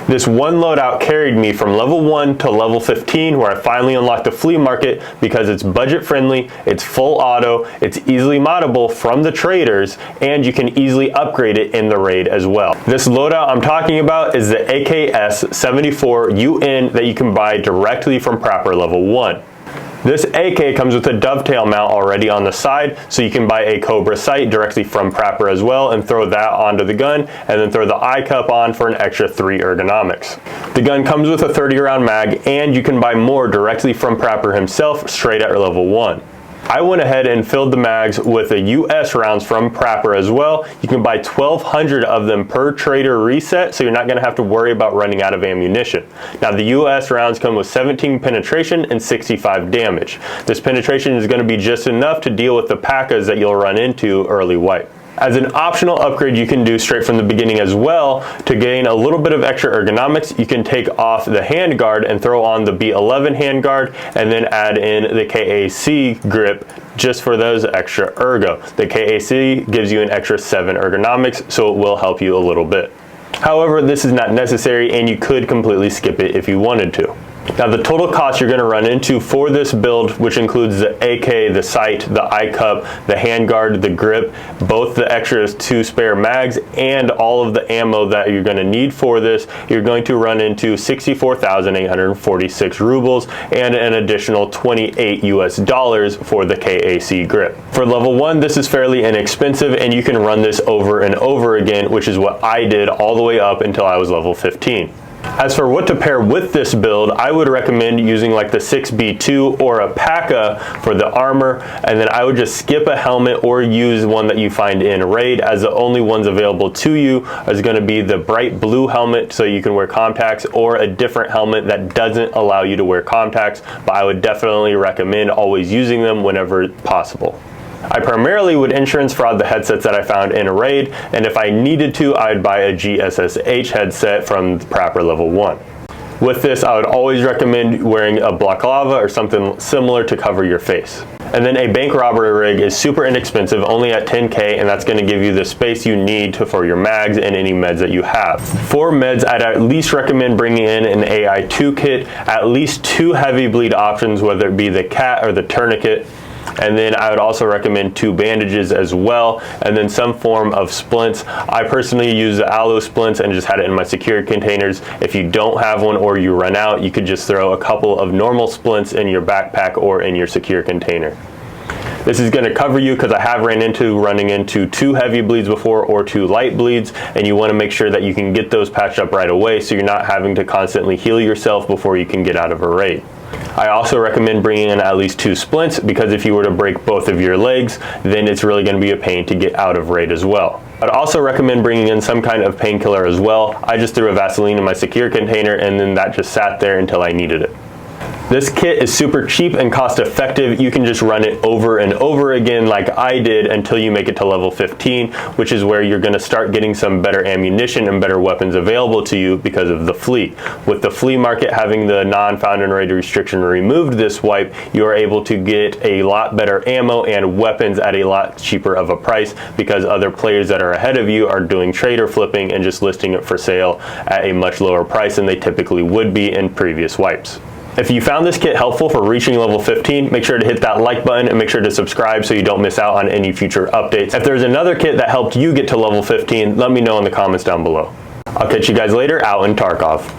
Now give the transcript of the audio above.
This one loadout carried me from level 1 to level 15, where I finally unlocked the flea market because it's budget friendly, it's full auto, it's easily moddable from the traders, and you can easily upgrade it in the raid as well. This loadout I'm talking about is the AKS-74UN that you can buy directly from Prapor level 1. This AK comes with a dovetail mount already on the side, so you can buy a Cobra sight directly from Prapor as well and throw that onto the gun, and then throw the eye cup on for an extra 3 ergonomics. The gun comes with a 30 round mag, and you can buy more directly from Prapor himself straight at level 1. I went ahead and filled the mags with the US rounds from Prapor as well. You can buy 1,200 of them per trader reset, so you're not going to have to worry about running out of ammunition. Now the US rounds come with 17 penetration and 65 damage. This penetration is going to be just enough to deal with the P.A.K.As that you'll run into early wipe. As an optional upgrade you can do straight from the beginning as well, to gain a little bit of extra ergonomics, you can take off the handguard and throw on the B11 handguard, and then add in the KAC grip just for those extra ergo. The KAC gives you an extra 7 ergonomics, so it will help you a little bit. However, this is not necessary, and you could completely skip it if you wanted to. Now the total cost you're going to run into for this build, which includes the AK, the sight, the eye cup, the handguard, the grip, both the extra 2 spare mags, and all of the ammo that you're going to need for this, you're going to run into 64,846 rubles and an additional $28 US for the KAC grip. For level 1, this is fairly inexpensive, and you can run this over and over again, which is what I did all the way up until I was level 15. As for what to pair with this build, I would recommend using like the 6B2 or a P.A.K.A. for the armor, and then I would just skip a helmet or use one that you find in raid, as the only ones available to you is going to be the bright blue helmet so you can wear contacts, or a different helmet that doesn't allow you to wear contacts, but I would definitely recommend always using them whenever possible. I primarily would insurance fraud the headsets that I found in a raid, and if I needed to, I'd buy a GSSH headset from Prapor level 1. With this, I would always recommend wearing a balaclava or something similar to cover your face. And then a bank robbery rig is super inexpensive, only at 10K, and that's going to give you the space you need for your mags and any meds that you have. For meds, I'd at least recommend bringing in an AI2 kit, at least 2 heavy bleed options, whether it be the CAT or the tourniquet. And then I would also recommend 2 bandages as well, and then some form of splints. I personally use the aloe splints and just had it in my secure containers. If you don't have one or you run out, you could just throw a couple of normal splints in your backpack or in your secure container. This is going to cover you, because I have running into 2 heavy bleeds before or 2 light bleeds, and you want to make sure that you can get those patched up right away so you're not having to constantly heal yourself before you can get out of a raid. I also recommend bringing in at least 2 splints, because if you were to break both of your legs, then it's really going to be a pain to get out of raid as well. I'd also recommend bringing in some kind of painkiller as well. I just threw a Vaseline in my secure container, and then that just sat there until I needed it. This kit is super cheap and cost effective. You can just run it over and over again like I did until you make it to level 15, which is where you're going to start getting some better ammunition and better weapons available to you because of the flea. With the flea market having the non-found in raid restriction removed this wipe, you are able to get a lot better ammo and weapons at a lot cheaper of a price, because other players that are ahead of you are doing trader flipping and just listing it for sale at a much lower price than they typically would be in previous wipes. If you found this kit helpful for reaching level 15, make sure to hit that like button and make sure to subscribe so you don't miss out on any future updates. If there's another kit that helped you get to level 15, let me know in the comments down below. I'll catch you guys later out in Tarkov.